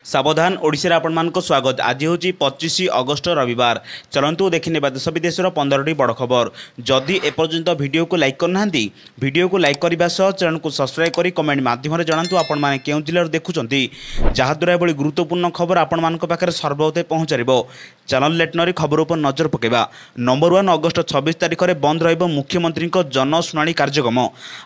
सावधान ओडिशा आपण मानक स्वागत। आज हूँ 25 अगस्ट रविवार। चलतु देखने देश विदेशर 15टी बड़ खबर। जदि एपर्यंत वीडियो को लाइक करना वीडियो को लाइक करने चैनल को सब्सक्राइब कर कमेंट माध्यम जनातु आपण मैंने क्यों जिले देखुंत जहाद्वारा एभली गुरुत्वपूर्ण खबर आपण मान पाखे सर्वप्रथम पहुँचार। चैनल लेटनरी खबर पर नजर पकेबा। नंबर 1 अगस्ट 26 तारिख में बंद रहिबो मुख्यमंत्री जनशुणाणी कार्यक्रम।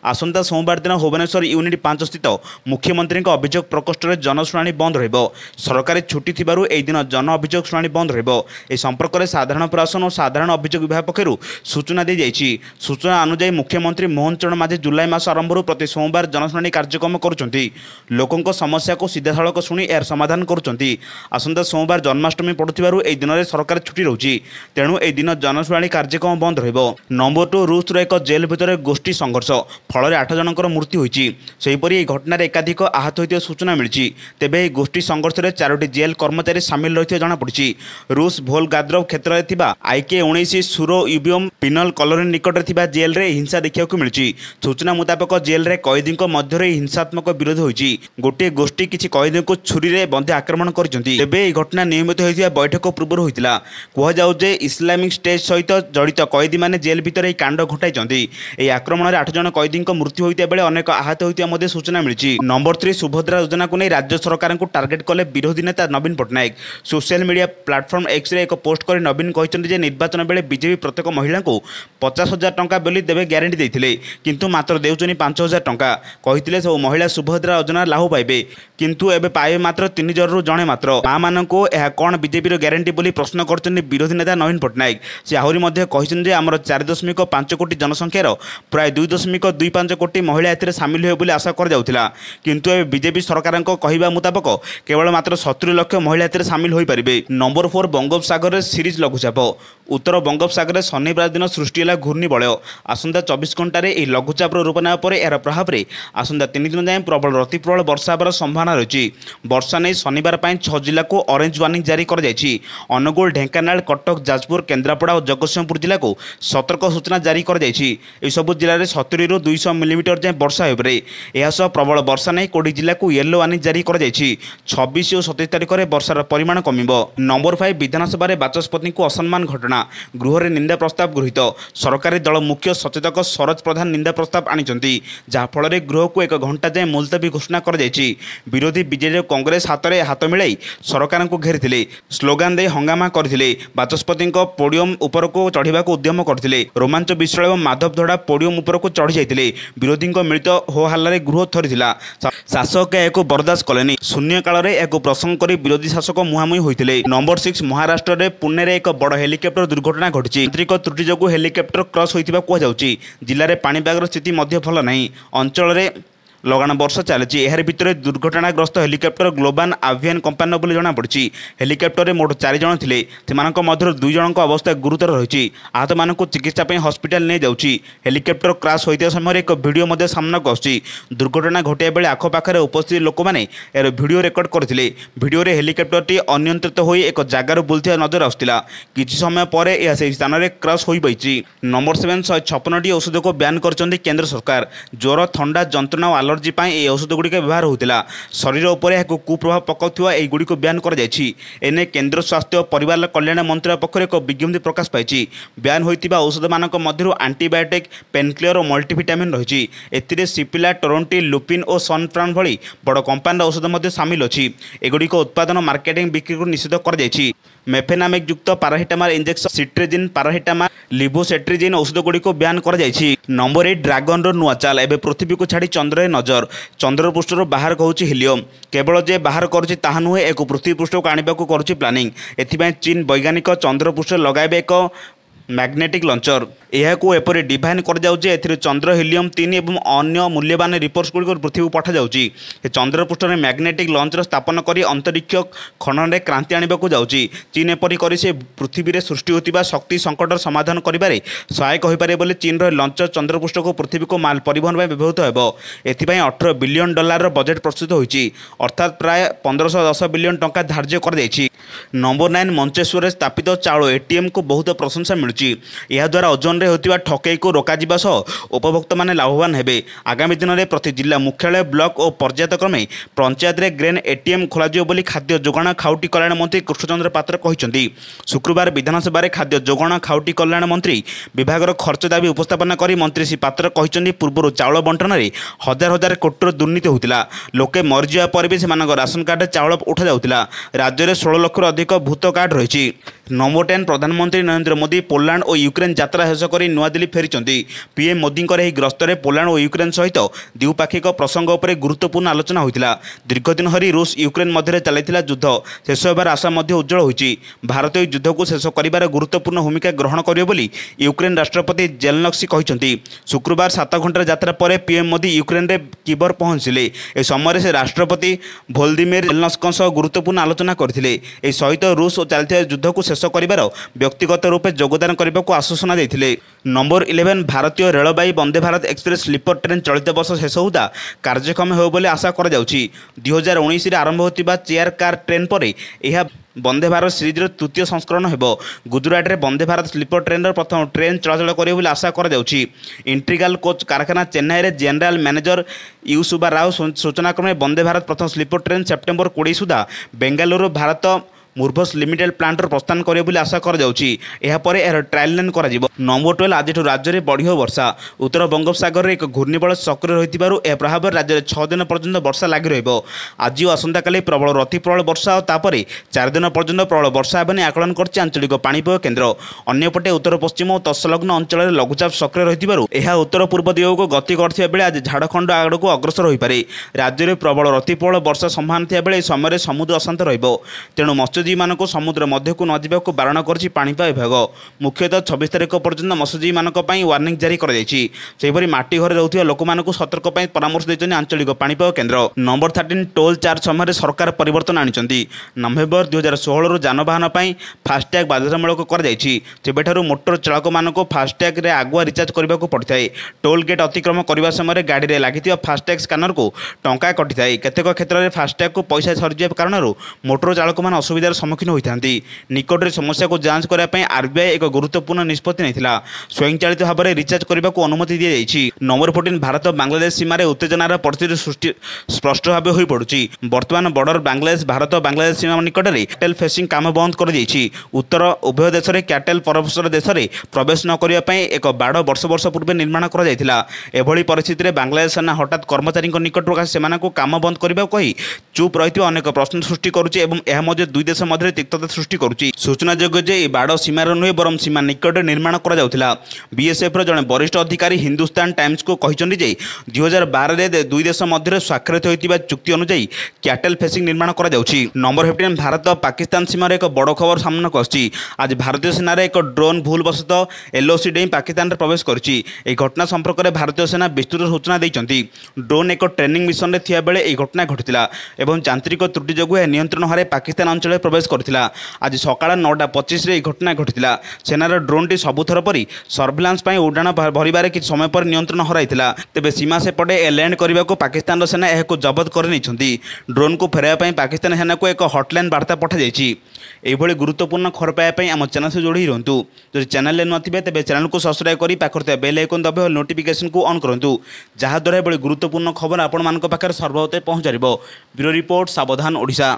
आसंता सोमवार दिन भुवनेश्वर यूनिट 5 स्थित मुख्यमंत्री अभियोग प्रकोष्ठ में जनशुणाणी बंद रहिबो। सरकारी छुट्टी थिबारु एई दिन जन अभियोग शुणाणी बंद रहिबो। ए संपर्क में साधारण प्रशासन और साधारण अभियोग विभाग पक्षर सूचना दी जाइछि। सूचना अनुसार मुख्यमंत्री मोहन चरण माझी जुलाई मास आरंभ प्रति सोमवार जनशुणाणी कार्यक्रम करुछंती। लोकंक समस्या को सीधासळख शुणी यार समाधान करुछंती। आसंता सोमवार जन्माष्टमी पड़ुथिबारु एई दिन सरकार छुट्टी रहउछि। तेणु एई दिन जनशुणाणी कार्यक्रम बंद रहिबो। नंबर 2 रूसर एक जेल भितर गोष्ठी संघर्ष फल 8 जनकर मृत्यु होइछि। सेहिपरि एई घटनार एकाधिक आहत होइथिबा सूचना मिलिछि। तेबे एई गोष्ठी संघर्ष में 4टी जेल कर्मचारी सामिल रही जमापड़ी। रूस भोलगाद्रव क्षेत्र में IK-19 सुरो यूबियम पिनल कलोनी निकट में जेल रे हिंसा देखा मिली। सूचना मुताबक जेल रे कैदी मध्य हिंसात्मक विरोध होती। गोटे गोष्ठी किसी कैदी को छुरी रे बंधे आक्रमण कर घटना नियमित होता बैठक पूर्व होता। कहुए इस्लामिक स्टेट सहित जड़ित कैदी मैंने जेल भितर कांड घटाई। आक्रमण में 8 जन कैदी मृत्यु होता बेले अनेक आहत होता सूचना मिली। नंबर 3 सुभद्रा योजना को नहीं राज्य सरकार को टार्गेट कले विरोधी नेता Naveen Patnaik. Social media platform X रे एक पोस्ट कर नवीन कहते निर्वाचन बेले बीजेपी प्रत्येक महिला को 50,000 टंका बोली देवे ग्यारंटी देते किंतु मात्र देउचनी 5,000 टंका कहते सब महिला सुभद्रा योजना लाभ पाइबे किंतु एबे पाइबे मात्र 3 जरूर जड़े मात्र माँ मानक यह कौन बीजेपी ग्यारंटी बोली प्रश्न कर विरोधी नेता नवीन पट्टनायक। से आहरी कहते आमर 4.5 कोटी जनसंख्यार प्राय 2.25 कोटी महिला एथिरे सामिल हुए बोली आशा कर जाउथिला किंतु एबे बीजेपी सरकार कहवा मुताबक केवल मात्र 70 लाख महिला एथिरे सामिल होई परिबे। नंबर 4 बंगोपसागर सीरीज लघुचाप उत्तर बंगोपसागर शनिवार दिन सृष्टि है घूर्णिबलय। आसंता 24 घंटे यह लघुचाप रूप ना पर यार प्रभाव में आसंता 3 दिन जाए प्रबल अति प्रबल वर्षा होबार संभावना रही। वर्षा नहीं शनिवार 6 जिला को ऑरेंज वार्निंग जारी कर जायछि। अनुगुल ढेंकानाल कटक जाजपुर केन्द्रापड़ा और जगतसिंहपुर जिला को सतर्क सूचना जारी कर जायछि। एई सब जिले में 70 ରୁ 200 मिलीमीटर जाए वर्षा होबरे। यह सह प्रबल वर्षा नहीं 20 जिला को येलो वार्निंग जारी कर जायछि। 26 और 27 तारिख में वर्षार परिमाण कमिबो। नंबर 5 विधानसभा बाचस्पति को असम्मान घटना गृह रे निंदा प्रस्ताव गृहीत। सरकारी दल मुख्य सचेतक सरोज प्रधान निंदा प्रस्ताव आनिचंती जहाँफल गृह को 1 घंटा जाए मुलतवी घोषणा कर जायछि। विरोधी बीजेडी कांग्रेस हाथ में हाथ मिलाई सरकार को घेरी स्लोगान दे हंगामा करथिले। बाचस्पति पोडियम उपर को चढ़ा उद्यम करथिले। रोमांच विश्राल और माधव धड़ा पोडियम उपर को चढ़ी जाते विरोधी मिलित हो हल्ला गृह थरीला। शासक यह बर्दाश्त कलेनी। शून्य काल में यह प्रसंग कर विरोधी शासक मुहांमुही होते। नंबर 6 महाराष्ट्र में पुणे में एक बड़ हेलिकप्टर दुर्घटना घटी। यांत्रिक त्रुटि जो हेलिकप्टर क्रॉस होता कहुच्छी। जिले में पाणीपाग स्थिति भल नहीं। अंचल में लगाण वर्षा चली। यार भितर दुर्घटनाग्रस्त हेलिकप्टर ग्लोबाल आवियन कंपानी बोली जमापड़ी। हेलिकप्टर में मोट 4 जन थे। मध्य 2 जन अवस्था गुरुतर रही। आहत मान चिकित्सा हस्पिटाल नहीं जाऊँगी। हेलिकप्टर क्रैश होता समय एक वीडियो सामना को आसूँ। दुर्घटना घटिया बेले आखपाखे उपस्थित लोक मैंने यार वीडियो रेकर्ड करते। वीडियो हेलिकप्टरटी अनियंत्रित हो एक जगार बुलता नजर आसूला। किसी समय पर यह से स्थान में क्रैश हो पाई। नंबर 7 156टी औषध को ब्यान कर केंद्र सरकार। ज्वर थंडा जंत्रणा और एलर्जी ए औषध गुड़िक व्यवहार होता। शरीर उपर यह कुप्रभाव पकाउथिबा एई गुड़ी को ब्यान कर जायछि। एने केंद्र स्वास्थ्य और परिवार कल्याण मंत्रालय पक्ष एक विज्ञप्ति प्रकाश पाई। ब्यान होइतिबा औषध मानक मध्यरु एंटीबायोटिक पेनक्लियर और मल्टीविटामिन रही। एथिरे सिपिला टोरंटी लुपिन और सनफ्रान भली बड़ कंपानी औषध मध्य सामिल अछि। एगुड़ी उत्पादन मार्केटिंग बिक्री को निषेध कर जायछि। मेफेनामिक युक्त पारासिटामोल इंजेक्शन सिट्रेजिन पारासिटामोल लिवोसेट्रिजिन औषध गुड़ी को ब्यान कर जायछि। नंबर 8 ड्रागन नुआ चाल एवं पृथ्वी को छाड़ी चंद्र नजर। चंद्रपृष्ठर बाहर कहूँ हिलियम केवल जे बाहर करुच्ची ताहा नुहे एक पृथ्वी पृष्ठ को आने को करुच्ची प्लानिंग। एथिपाई चीन वैज्ञानिक चंद्रपृष्ठ लगाइबे एक मैग्नेटिक लंचर। यह एपरी डिजाइन कर चंद्र हिलियम 3 और अन्य मूल्यवान रिपोर्ट्स गुड़िक पृथ्वी को पठा जाऊँगी। चंद्रपृष्ठ में मैग्नेटिक लंचर स्थापन कर अंतरिक्ष खनन में क्रांति आने को जाऊँगी। चीन एपरी कर पृथ्वी में सृष्टि होता शक्ति संकटर समाधान करें सहायक हो पारे। चीन लंचर चंद्रपृष्ठ को पृथ्वी को माल परिवहन में व्यवहृत हो। एथिपाई $18 बिलियन बजेट प्रस्तुत होती अर्थात प्राय 1510 बिलियन टंका धार्य कर नंबर 9 मंचेश्वर स्थापित चाउल एटीएम को बहुत प्रशंसा मिलूँ। यह द्वारा ओजन ରେସନରେ ହେଉଥିବା ଠକେଇକୁ ରୋକାଯିବା ସହ ଉପଭୋକ୍ତା ମାନେ ଲାଭବାନ ହେବେ। ଆଗାମୀ ଦିନରେ ପ୍ରତି ଜିଲ୍ଲା ମୁଖ୍ୟାଳୟ ବ୍ଲକ ଓ ପର୍ଯ୍ୟାୟକ୍ରମେ ପଞ୍ଚାୟତରେ ଗ୍ରେନ୍ ଏଟିଏମ୍ ଖୋଲାଯିବ ବୋଲି ଖାଦ୍ୟ ଯୋଗାଣ ଖାଉଟି କଲ୍ୟାଣ ମନ୍ତ୍ରୀ କୃଷ୍ଣଚନ୍ଦ୍ର ପାତ୍ର କହିଛନ୍ତି। ଶୁକ୍ରବାର ବିଧାନସଭାରେ ଖାଦ୍ୟ ଯୋଗାଣ ଖାଉଟି କଲ୍ୟାଣ ମନ୍ତ୍ରୀ ବିଭାଗର ଖର୍ଚ୍ଚ ଦାବି ଉପସ୍ଥାପନ କରି ମନ୍ତ୍ରୀ ଶ୍ରୀ ପାତ୍ର କହିଛନ୍ତି, ପୂର୍ବରୁ ଚାଉଳ ବଣ୍ଟନରେ ହଜାର ହଜାର କୋଟିର ଦୁର୍ନୀତି ହେଉଥିଲା। ଲୋକେ ମରିଯିବା ପରେ ବି ସେମାନଙ୍କ ରାସନ କାର୍ଡରେ ଚାଉଳ ଉଠାଯାଉଥିଲା। ରାଜ୍ୟରେ 16 ଲକ୍ଷରୁ ଅଧିକ ଭୂତ କାର୍ଡ ରହିଛି। ନମ୍ବର 10 ପ୍ରଧାନମନ୍ତ୍ରୀ ନରେନ୍ଦ୍ର ମୋଦି ପୋଲାଣ୍ଡ ଓ ୟୁକ୍ରେନ୍ ଯାତ୍ରା ଶେଷ କରି ନୂଆଦିଲ୍ଲୀ ଫେରିଛନ୍ତି। ପିଏମ୍ ମୋଦିଙ୍କର ଏହି ଗସ୍ତରେ ପୋଲାଣ୍ଡ ଓ ୟୁକ୍ରେନ୍ ସହିତ ଦ୍ୱିପାକ୍ଷିକ ପ୍ରସଙ୍ଗ ଉପରେ ଗୁରୁତ୍ୱପୂର୍ଣ୍ଣ ଆଲୋଚନା ହୋଇଥିଲା। ଦୀର୍ଘଦିନ ଧରି ରୁଷ ୟୁକ୍ରେନ୍ ମଧ୍ୟରେ ଚାଲିଥିଲା ଯୁଦ୍ଧ ଶେଷ ହେବାର ଆଶା ମଧ୍ୟ ଉଜ୍ଜ୍ୱଳ ହୋଇଛି। ଭାରତ ଏହି ଯୁଦ୍ଧକୁ ଶେଷ କରିବାରେ ଗୁରୁତ୍ୱପୂର୍ଣ୍ଣ ଭୂମିକା ଗ୍ରହଣ କରିବ ବୋଲି ୟୁକ୍ରେନ୍ ରାଷ୍ଟ୍ରପତି ଜେଲେନ୍ସ୍କି କହିଛନ୍ତି। ଶୁକ୍ରବାର 7 ଘଣ୍ଟାର ଯାତ୍ରା ପରେ ପିଏମ୍ ମୋଦି ୟୁକ୍ରେନ୍ରେ କିବର ପହଞ୍ଚିଲେ। ଏହି ସମୟରେ ସେ ରାଷ୍ଟ୍ରପତି ଭୋଲୋଦିମିର ଜେଲେନ୍ସ୍କିଙ୍କ ସହ ଗୁରୁତ୍ୱପୂର୍ଣ୍ଣ ଆଲୋଚନା କରିଥିଲେ। ଏହି ସହିତ ରୁଷ ଓ ଚାଲିଥିବା ଯୁଦ୍ଧକୁ ଶେଷ କରିବାର ବ୍ୟକ୍ତିଗତ ରୂପେ ଯୋଗଦାନ କରିବାକୁ ଆଶ୍ୱାସନା ଦେଇଥିଲେ। ନମ୍ବର 11 ଭାରତୀୟ ରେଳବାଇ Vande Bharat express sleeper train ଚଳିତ ବର୍ଷ ଶେଷ ସୁଦ୍ଧା କାର୍ଯ୍ୟକ୍ଷମ ହେବ ବୋଲି ଆଶା କରାଯାଉଛି। 2019ରେ ଆରମ୍ଭ ହୋଇଥିବା ଚେୟାର କାର୍ ଟ୍ରେନ୍ ପରେ ଏହା ବନ୍ଦେ ଭାରତ ସିରିଜର ତୃତୀୟ ସଂସ୍କରଣ ହେବ। ଗୁଜରାଟରେ ବନ୍ଦେ ଭାରତ ସ୍ଲିପର ଟ୍ରେନ୍ର ପ୍ରଥମ ଟ୍ରେନ୍ ଚଳାଚଳ କରିବ ବୋଲି ଆଶା କରାଯାଉଛି। ଇଣ୍ଟିଗ୍ରାଲ କୋଚ୍ କାରଖାନା ଚେନ୍ନାଇରେ general manager U Subba Rao ସୂଚନାକ୍ରମେ ବନ୍ଦେ ଭାରତ ପ୍ରଥମ ସ୍ଲିପର ଟ୍ରେନ୍ ସେପ୍ଟେମ୍ବର 20 ସୁଦ୍ଧା ବେଙ୍ଗାଲୁରୁ ଭାରତ ମୁର୍ଭସ୍ ଲିମିଟେଡ୍ ପ୍ଲାଣ୍ଟରୁ ପ୍ରସ୍ଥାନ କରିବ ବୋଲି ଆଶା କରାଯାଉଛି। ଏହାପରେ ଏହାର ଟ୍ରାଏଲ୍ ରନ୍ କରାଯିବ। ନମ୍ବର 12 ଆଜିଠୁ ରାଜ୍ୟରେ ବଢ଼ିବ ବର୍ଷା। ଉତ୍ତର ବଙ୍ଗୋପସାଗରରେ ଏକ ଘୂର୍ଣ୍ଣିବଳୟ ସକ୍ରିୟ ରହିଥିବାରୁ ଏହା ପ୍ରଭାବରେ ରାଜ୍ୟରେ 6 ଦିନ ପର୍ଯ୍ୟନ୍ତ ବର୍ଷା ଲାଗି ରହିବ। ଆଜି ଓ ଆସନ୍ତାକାଲି ପ୍ରବଳରୁ ଅତି ପ୍ରବଳ ବର୍ଷା ଓ ତାପରେ 4 ଦିନ ପର୍ଯ୍ୟନ୍ତ ପ୍ରବଳ ବର୍ଷା ହେବ ବୋଲି ଆକଳନ କରିଛି ଆଞ୍ଚଳିକ ପାଣିପାଗ କେନ୍ଦ୍ର। ଅନ୍ୟପଟେ ଉତ୍ତର ପଶ୍ଚିମ ଓ ତତ୍ସଂଲଗ୍ନ ଅଞ୍ଚଳରେ ଲଘୁଚାପ ସକ୍ରିୟ ରହିଥିବାରୁ ଏହା ଉତ୍ତର ପୂର୍ବ ଦିଗକୁ ଗତି କରୁଥିବା ବେଳେ ଆଜି ଝାଡ଼ଖଣ୍ଡ ଆଡ଼କୁ ଅଗ୍ରସର ହୋଇପାରେ। ରାଜ୍ୟରେ ପ୍ରବଳରୁ ଅତି ପ୍ରବଳ ବର୍ଷା ସମ୍ଭାବନା ଥିବା ବେଳେ ଏହି ସମୟରେ ସମୁଦ୍ର ଅଶାନ୍ତ ରହିବ। ତେଣୁ ମତ୍ସ୍ୟଜୀବୀମାନଙ୍କୁ ସମୁଦ୍ର ମଧ୍ୟକୁ ନ ଯିବାକୁ ବାରଣ କରିଛି ପାଣିପାଗ ବିଭାଗ। ମୁଖ୍ୟତଃ 26 ତାରିଖ ପର୍ଯ୍ୟନ୍ତ ମତ୍ସ୍ୟଜୀବୀମାନଙ୍କ ପାଇଁ ୱାର୍ଣ୍ଣିଂ ଜାରି କରାଯାଇଛି। ସେହିପରି ମାଟି ଘରେ ରହୁଥିବା ଲୋକମାନଙ୍କୁ ସତର୍କ ପାଇଁ ପରାମର୍ଶ ଦେଇଛନ୍ତି ଆଞ୍ଚଳିକ ପାଣିପାଗ କେନ୍ଦ୍ର। ନମ୍ବର 13 ଟୋଲ୍ ଚାର୍ଜ ସମୟରେ ସରକାର ପରିବର୍ତ୍ତନ ଆଣିଛନ୍ତି। ନଭେମ୍ବର 2016ରୁ ଯାନବାହନ ପାଇଁ ଫାସ୍ଟ୍ୟାଗ୍ ବାଧ୍ୟତାମୂଳକ କରାଯାଇଛି। ସେବେଠାରୁ ମୋଟର ଚାଳକମାନଙ୍କୁ ଫାସ୍ଟ୍ୟାଗ୍ରେ ଆଗୁଆ ରିଚାର୍ଜ କରିବାକୁ ପଡ଼ିଥାଏ। ଟୋଲ୍ ଗେଟ୍ ଅତିକ୍ରମ କରିବା ସମୟରେ ଗାଡ଼ିରେ ଲାଗିଥିବା ଫାସ୍ଟ୍ୟାଗ୍ ସ୍କାନରକୁ ଟଙ୍କା କଟିଥାଏ। କେତେକ କ୍ଷେତ୍ରରେ ଫାସ୍ଟ୍ୟାଗ୍କୁ ପଇସା ସରିଯିବା କାରଣରୁ ମୋଟର ଚାଳକମାନେ ଅସୁବିଧାର ସମ୍ମୁଖୀନ ହୋଇଥାନ୍ତି। ନିକଟରେ ସମସ୍ୟାକୁ ଯାଞ୍ଚ କରିବା ପାଇଁ ଆର୍ବିଆଇ ଏକ ଗୁରୁତ୍ୱପୂର୍ଣ୍ଣ ନିଷ୍ପତ୍ତି ନେଇଥିଲା। ସ୍ୱୟଂଚାଳିତ ଭାବରେ ରିଚାର୍ଜ କରିବାକୁ ଅନୁମତି ଦିଆଯାଇଛି। ନମ୍ବର 14 ଭାରତ ବାଂଲାଦେଶ ସୀମାରେ ଉତ୍ତେଜନାର ପରିସ୍ଥିତି ସୃଷ୍ଟି ସ୍ପଷ୍ଟ ଭାବେ ହୋଇପଡ଼ୁଛି। ବର୍ତ୍ତମାନ ବର୍ଡର ବାଂଲାଦେଶ ଭାରତ ବାଂଲାଦେଶ ସୀମା ନିକଟରେ କ୍ୟାଟେଲ୍ ଫେସିଂ କାମ ବନ୍ଦ କରାଯାଇଛି। ଉତ୍ତର ଉଭୟ ଦେଶରେ କ୍ୟାଟେଲ୍ ପରସ୍ପର ଦେଶରେ ପ୍ରବେଶ ନ କରିବା ପାଇଁ ଏକ ବାଡ଼ ବର୍ଷ ପୂର୍ବେ ନିର୍ମାଣ କରାଯାଇଥିଲା। ଏଭଳି ପରିସ୍ଥିତିରେ ବାଂଲାଦେଶ ସେନା ହଠାତ୍ କର୍ମଚାରୀଙ୍କ ନିକଟରୁ ଆସି ସେମାନଙ୍କୁ କାମ ବନ୍ଦ କରିବାକୁ କହି ଚୁପ୍ ରହିଥିବା ଅନେକ ପ୍ରଶ୍ନ ସୃଷ୍ଟି କରୁଛି ଏବଂ ଏହା ମଧ୍ୟ ଦୁଇ ଦେଶ ମଧ୍ୟରେ ତିକ୍ତତା ସୃଷ୍ଟି କରୁଛି। ସୂଚନାଯୋଗ୍ୟ ଯେ ଏହି ବାଡ଼ ସୀମାର ନୁହେଁ ବରଂ ସୀମା ନିକଟରେ ନିର୍ମାଣ କରାଯାଉଥିଲା। ବିଏସ୍ଏଫ୍ର ଜଣେ ବରିଷ୍ଠ ଅଧିକାରୀ ହିନ୍ଦୁସ୍ତାନ ଟାଇମ୍ସକୁ କହିଛନ୍ତି ଯେ 2012ରେ ଦୁଇ ଦେଶ ମଧ୍ୟରେ ସ୍ୱାକ୍ଷରିତ ହୋଇଥିବା ଚୁକ୍ତି ଅନୁଯାୟୀ କ୍ୟାଟେଲ୍ ଫେସିଂ ନିର୍ମାଣ କରାଯାଉଛି। ନମ୍ବର 15 ଭାରତ ପାକିସ୍ତାନ ସୀମାରେ ଏକ ବଡ଼ ଖବର ସାମ୍ନାକୁ ଆସିଛି। ଆଜି ଭାରତୀୟ ସେନାର ଏକ ଡ୍ରୋନ୍ ଭୁଲବଶତଃ ଏଲ୍ଓସି ଡେଇଁ ପାକିସ୍ତାନରେ ପ୍ରବେଶ କରିଛି। ଏହି ଘଟଣା ସମ୍ପର୍କରେ ଭାରତୀୟ ସେନା ବିସ୍ତୃତ ସୂଚନା ଦେଇଛନ୍ତି। ଡ୍ରୋନ୍ ଏକ ଟ୍ରେନିଂ ମିଶନରେ ଥିବାବେଳେ ଏହି ଘଟଣା ଘଟିଥିଲା ଏବଂ ଯାନ୍ତ୍ରିକ ତ୍ରୁଟି ଯୋଗୁଁ ଏହା ନିୟନ୍ତ୍ରଣ ହରାଇ ପାକିସ୍ତାନ ଅଞ୍ଚଳରେ ପ୍ରବେଶ କରିଥିଲା। ଆଜି ସକାଳ 9:25ରେ ଏହି ଘଟଣା ଘଟିଥିଲା। ସେନାର ଡ୍ରୋନ୍ଟି ସବୁଥର ପରି ସର୍ଭିଲାନ୍ସ ପାଇଁ ଉଡ଼ାଣ ଭରିବାରେ କିଛି ସମୟ ପରେ ନିୟନ୍ତ୍ରଣ ହରାଇଥିଲା। ତେବେ ସୀମା ସେପଟେ ଲ୍ୟାଣ୍ଡ କରିବାକୁ ପାକିସ୍ତାନର ସେନା ଏହାକୁ ଜବତ କରିନେଇଛନ୍ତି। ଡ୍ରୋନ୍କୁ ଫେରାଇବା ପାଇଁ ପାକିସ୍ତାନ ସେନାକୁ ଏକ ହଟଲାଇନ୍ ବାର୍ତ୍ତା ପଠାଯାଇଛି। ଏହିଭଳି ଗୁରୁତ୍ୱପୂର୍ଣ୍ଣ ଖବର ପାଇବା ପାଇଁ ଆମ ଚ୍ୟାନେଲ ସହ ଯୋଡ଼ି ରୁହନ୍ତୁ। ଯଦି ଚ୍ୟାନେଲରେ ନଥିବେ ତେବେ ଚ୍ୟାନେଲକୁ ସବସ୍କ୍ରାଇବ୍ କରି ପାଖରେ ଥିବା ବେଲ୍ ଆଇକନ୍ ଦବାଇ ନୋଟିଫିକେସନକୁ ଅନ୍ କରନ୍ତୁ, ଯାହାଦ୍ୱାରା ଏଭଳି ଗୁରୁତ୍ୱପୂର୍ଣ୍ଣ ଖବର ଆପଣମାନଙ୍କ ପାଖରେ ସର୍ବପ୍ରଥମେ ପହଞ୍ଚିପାରିବ। ବ୍ୟୁରୋ ରିପୋର୍ଟ, ସାବଧାନ ଓଡ଼ିଶା।